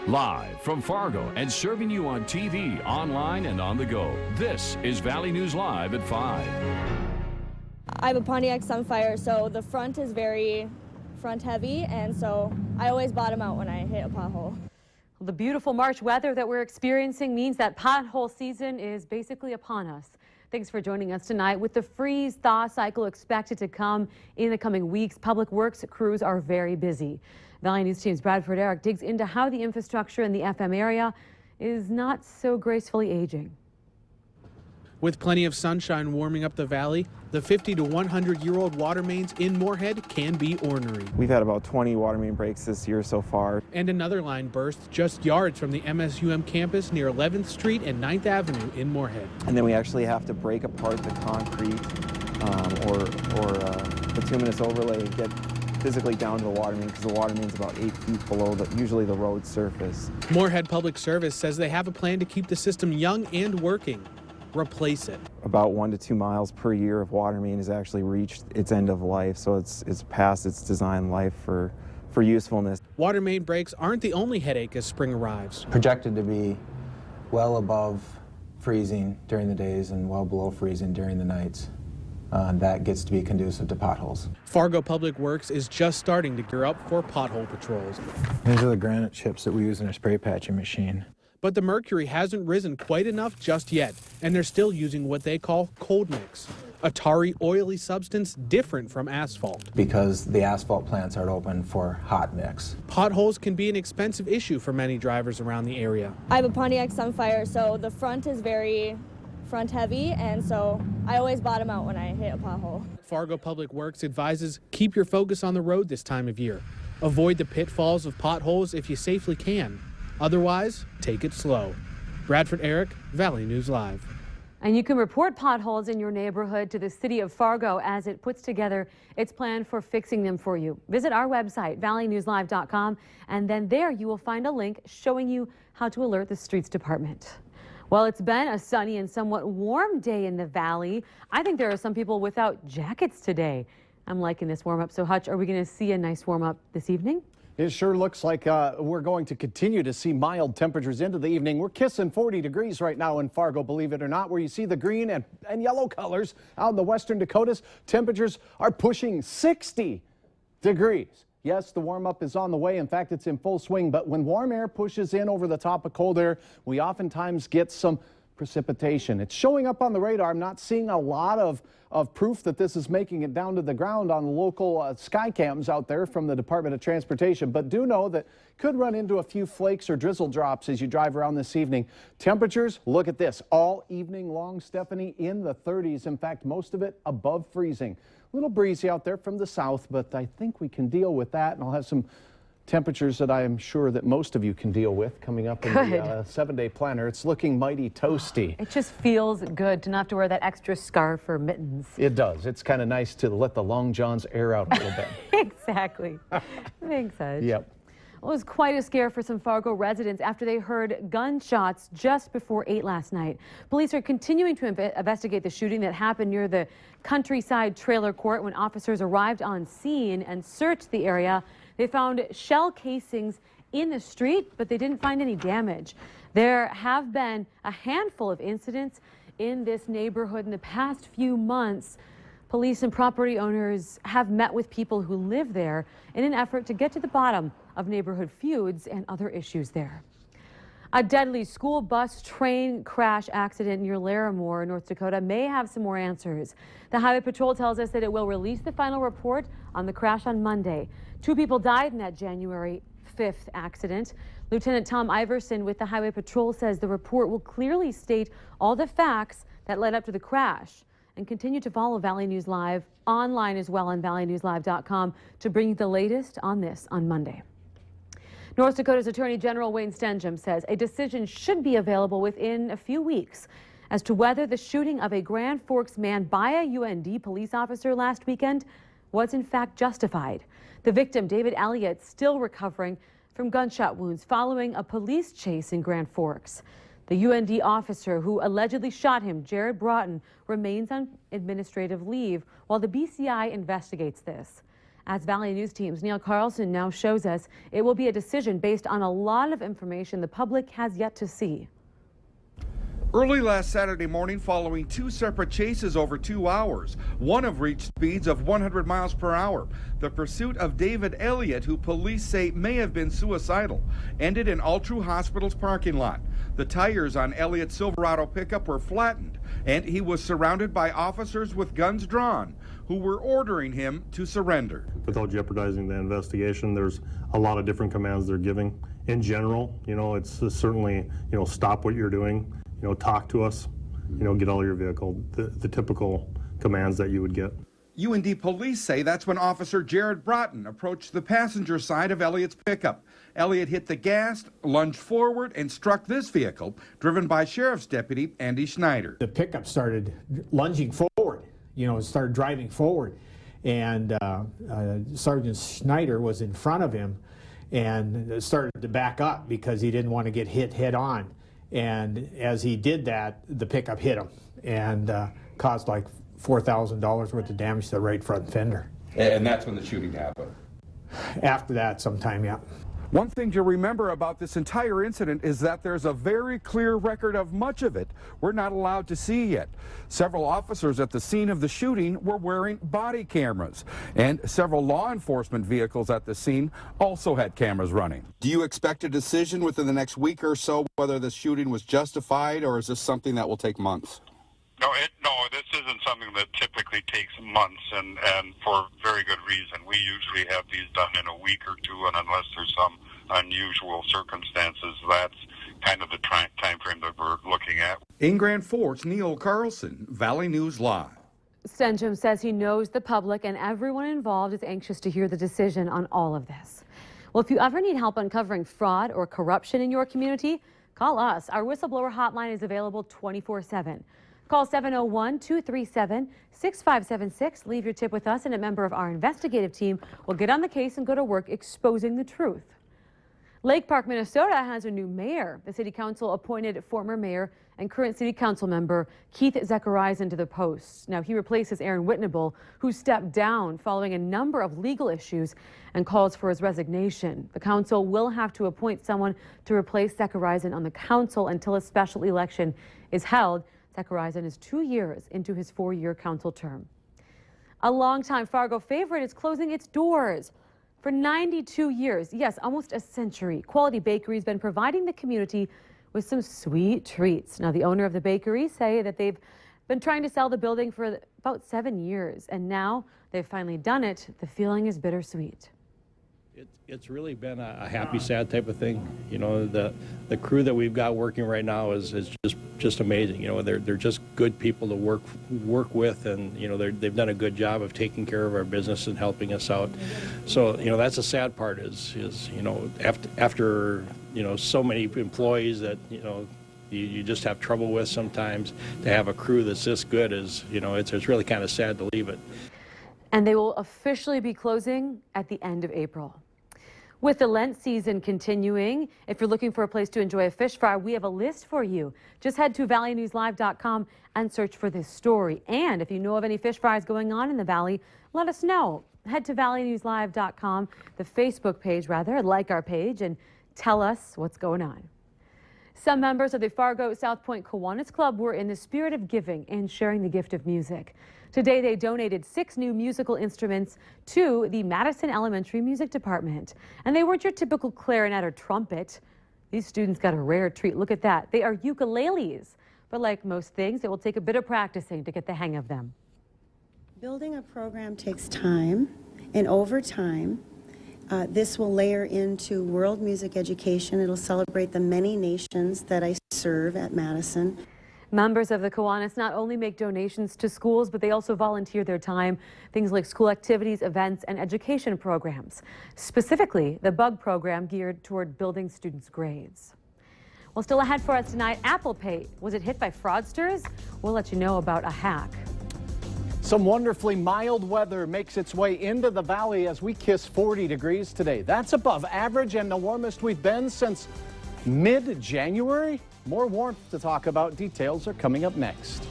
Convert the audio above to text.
Live from Fargo and serving you on TV, online, and on the go. This is Valley News Live at 5. I have a Pontiac Sunfire, so the front is very front heavy, and so I always bottom out when I hit a pothole. The beautiful March weather that we're experiencing means that pothole season is basically upon us. Thanks for joining us tonight. With the freeze-thaw cycle expected to come in the coming weeks, public works crews are very busy. Valley News Team's Bradford Eric digs into how the infrastructure in the FM area is not so gracefully aging. With plenty of sunshine warming up the valley, the 50 to 100-year-old water mains in Moorhead can be ornery. We've had about 20 water main breaks this year so far. And another line burst just yards from the MSUM campus near 11th Street and 9th Avenue in Moorhead. And then we actually have to break apart the concrete or bituminous overlay and get physically down to the water main because the water main's about 8 feet below usually the road surface. Moorhead Public Service says they have a plan to keep the system young and working. Replace it. About 1 to 2 miles per year of water main has actually reached its end of life, so it's past its design life for usefulness. Water main breaks aren't the only headache as spring arrives. Projected to be well above freezing during the days and well below freezing during the nights. That gets to be conducive to potholes. Fargo Public Works is just starting to gear up for pothole patrols. These are the granite chips that we use in our spray patching machine. But the mercury hasn't risen quite enough just yet, and they're still using what they call cold mix, a tarry, oily substance different from asphalt. Because the asphalt plants aren't open for hot mix. Potholes can be an expensive issue for many drivers around the area. I have a Pontiac Sunfire, so the front is very front heavy, and so I always bottom out when I hit a pothole. Fargo Public Works advises keep your focus on the road this time of year. Avoid the pitfalls of potholes if you safely can. Otherwise, take it slow. Bradford Eric, Valley News Live. And you can report potholes in your neighborhood to the city of Fargo as it puts together its plan for fixing them for you. Visit our website, valleynewslive.com, and then there you will find a link showing you how to alert the streets department. Well, it's been a sunny and somewhat warm day in the valley. I think there are some people without jackets today. I'm liking this warm up. So Hutch, are we going to see a nice warm up this evening? It sure looks like we're going to continue to see mild temperatures into the evening. We're kissing 40 degrees right now in Fargo, believe it or not, where you see the green and yellow colors out in the western Dakotas. Temperatures are pushing 60 degrees. Yes, the warm-up is on the way. In fact, it's in full swing. But when warm air pushes in over the top of cold air, we oftentimes get some precipitation. It's showing up on the radar. I'm not seeing a lot of proof that this is making it down to the ground on the local sky cams out there from the Department of Transportation, but do know that could run into a few flakes or drizzle drops as you drive around this evening. Temperatures, look at this, all evening long, Stephanie, in the 30s. In fact, most of it above freezing. A little breezy out there from the south, but I think we can deal with that, and I'll have some temperatures that I am sure that most of you can deal with coming up in the 7-day planner. It's looking mighty toasty. It just feels good to not have to wear that extra scarf or mittens. It does. It's kind of nice to let the long johns air out a little bit. Exactly. Makes sense. Yep. Well, it was quite a scare for some Fargo residents after they heard gunshots just before 8 last night. Police are continuing to investigate the shooting that happened near the Countryside Trailer Court. When officers arrived on scene and searched the area, they found shell casings in the street, but they didn't find any damage. There have been a handful of incidents in this neighborhood in the past few months. Police and property owners have met with people who live there in an effort to get to the bottom of neighborhood feuds and other issues there. A deadly school bus train crash accident near Larimore, North Dakota, may have some more answers. The Highway Patrol tells us that it will release the final report on the crash on Monday. 2 people died in that January 5th accident. Lieutenant Tom Iverson with the Highway Patrol says the report will clearly state all the facts that led up to the crash. And continue to follow Valley News Live online as well on valleynewslive.com to bring you the latest on this on Monday. North Dakota's Attorney General Wayne Stenjum says a decision should be available within a few weeks as to whether the shooting of a Grand Forks man by a UND police officer last weekend was in fact justified. The victim, David Elliott, still recovering from gunshot wounds following a police chase in Grand Forks. The UND officer who allegedly shot him, Jared Broughton, remains on administrative leave while the BCI investigates this. As Valley News Team's Neil Carlson now shows us, it will be a decision based on a lot of information the public has yet to see. Early last Saturday morning, following two separate chases over 2 hours, one of reached speeds of 100 miles per hour. The pursuit of David Elliott, who police say may have been suicidal, ended in Altru Hospital's parking lot. The tires on Elliott's Silverado pickup were flattened, and he was surrounded by officers with guns drawn, who were ordering him to surrender. Without jeopardizing the investigation, there's a lot of different commands they're giving. In general, it's certainly, stop what you're doing. Talk to us, get out of your vehicle, the typical commands that you would get. UND police say that's when Officer Jared Broughton approached the passenger side of Elliott's pickup. Elliott hit the gas, lunged forward, and struck this vehicle, driven by Sheriff's Deputy Andy Schneider. The pickup started lunging forward, started driving forward, and Sergeant Schneider was in front of him and started to back up because he didn't want to get hit head on. And as he did that, the pickup hit him and caused like $4,000 worth of damage to the right front fender. And that's when the shooting happened? After that sometime, yeah. One thing to remember about this entire incident is that there's a very clear record of much of it we're not allowed to see yet. Several officers at the scene of the shooting were wearing body cameras, and several law enforcement vehicles at the scene also had cameras running. Do you expect a decision within the next week or so whether the shooting was justified, or is this something that will take months? No, this isn't something that typically takes months, and for very good reason. We usually have these done in a week or two, and unless there's some unusual circumstances, that's kind of the time frame that we're looking at. In Grand Forks, Neil Carlson, Valley News Live. Stenjum says he knows the public and everyone involved is anxious to hear the decision on all of this. Well, if you ever need help uncovering fraud or corruption in your community, call us. Our whistleblower hotline is available 24/7. Call 701-237-6576. Leave your tip with us, and a member of our investigative team will get on the case and go to work exposing the truth. Lake Park, Minnesota has a new mayor. The city council appointed former mayor and current city council member Keith Zachariasen to the post. Now, he replaces Aaron Whitnable, who stepped down following a number of legal issues and calls for his resignation. The council will have to appoint someone to replace Zachariasen on the council until a special election is held. Zachariasen is 2 years into his 4-year council term. A longtime Fargo favorite is closing its doors. For 92 years, yes, almost a century, Quality Bakery has been providing the community with some sweet treats. Now, the owner of the bakery say that they've been trying to sell the building for about 7 years, and now they've finally done it. The feeling is bittersweet. It's really been a happy, sad type of thing. The crew that we've got working right now is just amazing. They're just good people to work with, and they've done a good job of taking care of our business and helping us out. So that's the sad part is after so many employees that you just have trouble with sometimes, to have a crew that's this good is it's really kind of sad to leave it. And they will officially be closing at the end of April. With the Lent season continuing, if you're looking for a place to enjoy a fish fry, we have a list for you. Just head to valleynewslive.com and search for this story. And if you know of any fish fries going on in the Valley, let us know. Head to valleynewslive.com, the Facebook page rather, like our page, and tell us what's going on. Some members of the Fargo South Point Kiwanis Club were in the spirit of giving and sharing the gift of music. Today, they donated 6 new musical instruments to the Madison Elementary Music Department. And they weren't your typical clarinet or trumpet. These students got a rare treat. Look at that. They are ukuleles. But like most things, it will take a bit of practicing to get the hang of them. Building a program takes time, and over time, this will layer into world music education. It'll celebrate the many nations that I serve at Madison. Members of the Kiwanis not only make donations to schools, but they also volunteer their time, things like school activities, events, and education programs. Specifically, the BUG program geared toward building students' grades. Well, still ahead for us tonight, Apple Pay. Was it hit by fraudsters? We'll let you know about a hack. Some wonderfully mild weather makes its way into the valley as we kiss 40 degrees today. That's above average and the warmest we've been since mid-January. More warmth to talk about. Details are coming up next.